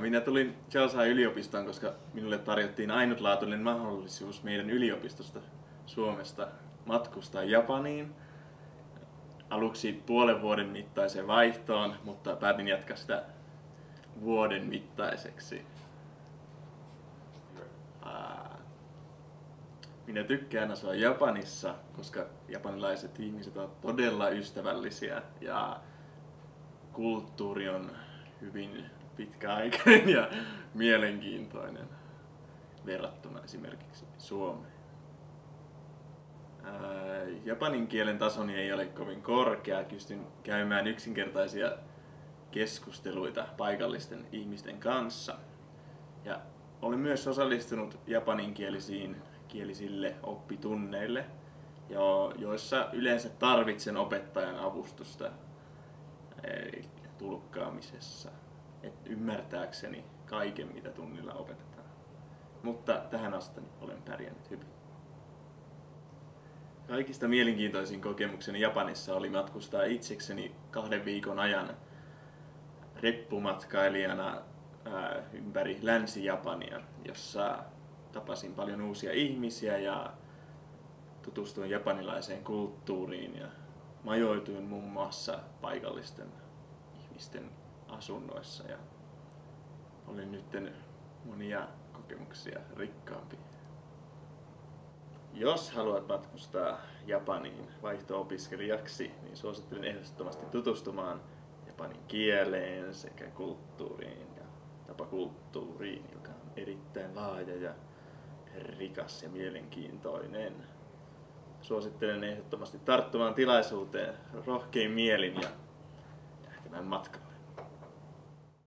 Minä tulin Chausain yliopistoon, koska minulle tarjottiin ainutlaatuinen mahdollisuus meidän yliopistosta Suomesta matkustaa Japaniin. Aluksi puolen vuoden mittaiseen vaihtoon, mutta päätin jatkaa sitä vuoden mittaiseksi. Minä tykkään asua Japanissa, koska japanilaiset ihmiset ovat todella ystävällisiä ja kulttuuri on hyvin pitkäaikainen ja mielenkiintoinen verrattuna esimerkiksi Suomeen. Japanin kielen tasoni ei ole kovin korkea. Pystyn käymään yksinkertaisia keskusteluita paikallisten ihmisten kanssa. Ja olen myös osallistunut japaninkielisille oppitunneille, joissa yleensä tarvitsen opettajan avustusta tulkkaamisessa, ymmärtääkseni kaiken mitä tunnilla opetetaan. Mutta tähän asti olen pärjännyt hyvin. Kaikista mielenkiintoisin kokemukseni Japanissa oli matkustaa itsekseni 2 viikon ajan reppumatkailijana ympäri Länsi-Japania, jossa tapasin paljon uusia ihmisiä ja tutustuin japanilaiseen kulttuuriin ja majoituin muun muassa paikallisten ihmisten asunnoissa ja olin nyt monia kokemuksia rikkaampi. Jos haluat matkustaa Japaniin vaihto-opiskelijaksi, niin suosittelen ehdottomasti tutustumaan japanin kieleen sekä kulttuuriin ja tapakulttuuriin, joka on erittäin laaja ja rikas ja mielenkiintoinen. Suosittelen ehdottomasti tarttumaan tilaisuuteen rohkein mielin ja lähtemään matkalle.